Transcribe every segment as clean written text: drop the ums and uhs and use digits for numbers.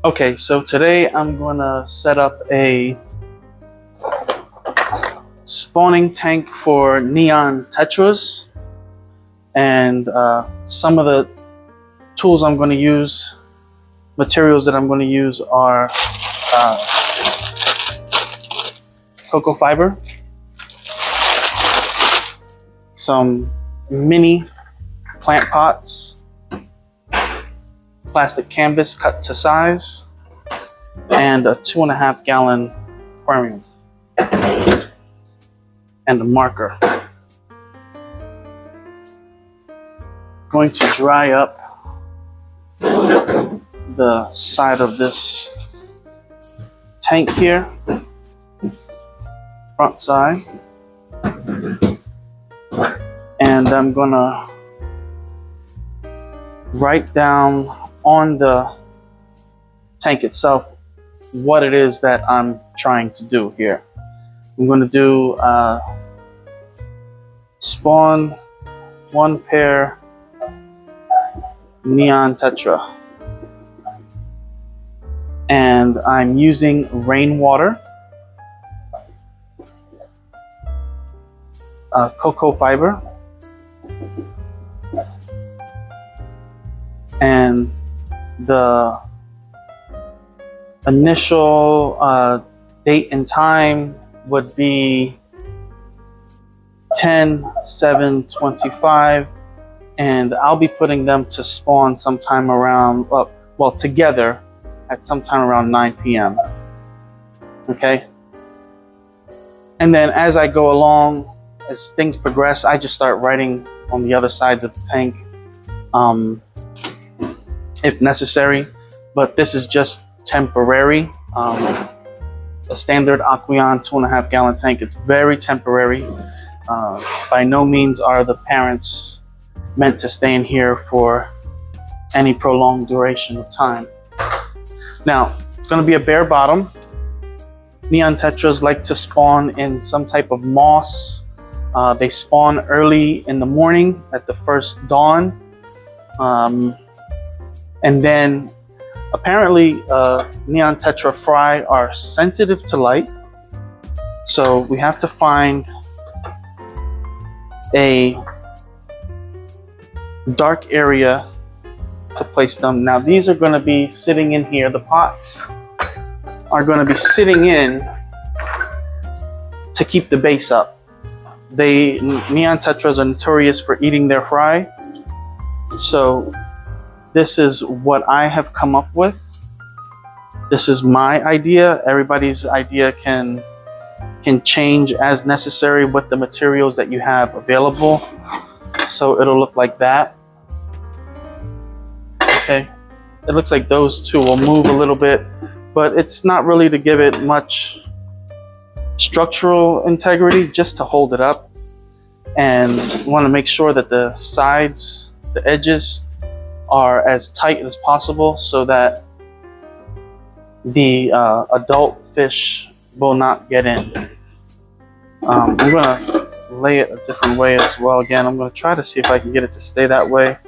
Okay, so today I'm gonna set up a spawning tank for Neon Tetras, and some of the tools I'm gonna use, materials that I'm gonna use are cocoa fiber, some mini plant pots, plastic canvas cut to size, and a 2.5 gallon aquarium, and a marker. Going to dry up the side of this tank here, front side, and I'm gonna write down on the tank itself what it is that I'm trying to do here. I'm going to do spawn 1 pair Neon Tetra, and I'm using Rainwater, cocoa fiber, and the initial date and time would be 10/7/25, and I'll be putting them to spawn sometime around, well, together at sometime around 9 p.m. Okay, and then as I go along, as things progress, I just start writing on the other sides of the tank if necessary, but this is just temporary. A standard Aqueon 2.5 gallon tank, it's very temporary. By no means are the parents meant to stay in here for any prolonged duration of time. Now, it's going to be a bare bottom. Neon Tetras like to spawn in some type of moss. They spawn early in the morning at the first dawn. And then apparently Neon Tetra fry are sensitive to light. So we have to find a dark area to place them. Now these are going to be sitting in here. The pots are going to be sitting in to keep the base up. Neon Tetras are notorious for eating their fry. So this is what I have come up with. This is my idea. Everybody's idea can change as necessary with the materials that you have available. So it'll look like that. Okay, it looks like those two will move a little bit, but it's not really to give it much structural integrity, just to hold it up. And you want to make sure that the sides, the edges, are as tight as possible so that the adult fish will not get in. I'm going to lay it a different way as well. Again, I'm going to try to see if I can get it to stay that way.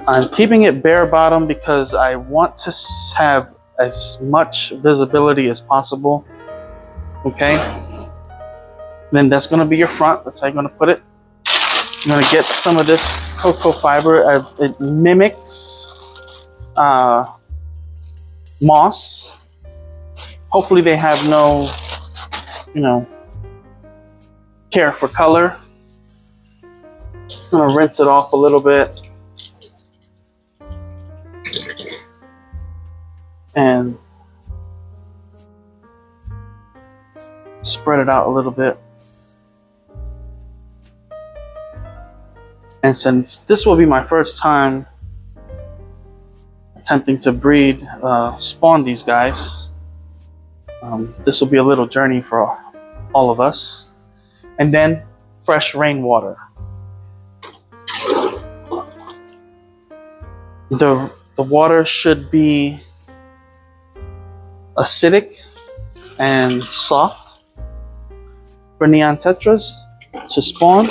I'm keeping it bare bottom because I want to have as much visibility as possible. Okay, then that's going to be your front. That's how you're going to put it. I'm going to get some of this cocoa fiber. It mimics moss. Hopefully they have no, care for color. I'm going to rinse it off a little bit and spread it out a little bit. And since this will be my first time attempting to breed, spawn these guys, this will be a little journey for all of us. And then fresh rainwater. The water should be acidic and soft for Neon Tetras to spawn.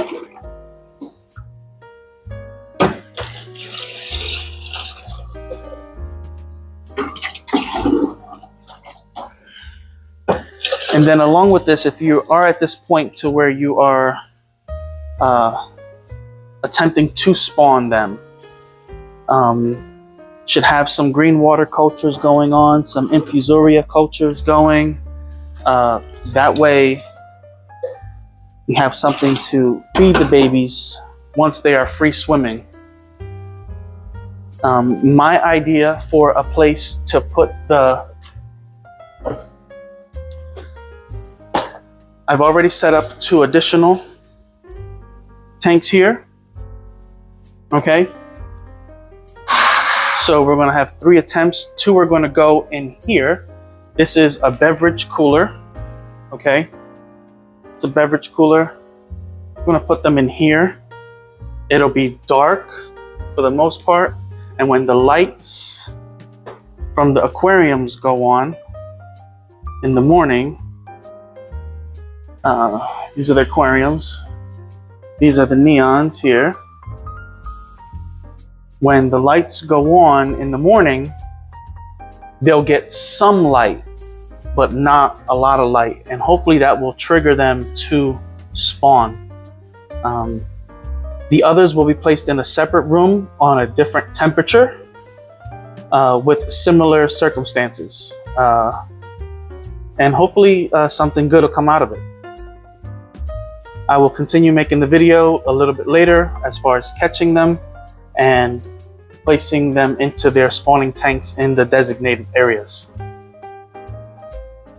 And then along with this, if you are at this point to where you are attempting to spawn them, should have some green water cultures going on, some infusoria cultures going. That way you have something to feed the babies once they are free swimming. My idea for a place to put I've already set up 2 additional tanks here. Okay. So we're going to have 3 attempts. 2 are going to go in here. This is a beverage cooler. Okay. It's a beverage cooler. I'm going to put them in here. It'll be dark for the most part. And when the lights from the aquariums go on in the morning, these are the aquariums. These are the neons here. When the lights go on in the morning, they'll get some light, but not a lot of light. And hopefully that will trigger them to spawn. The others will be placed in a separate room on a different temperature with similar circumstances. And hopefully something good will come out of it. I will continue making the video a little bit later as far as catching them and placing them into their spawning tanks in the designated areas.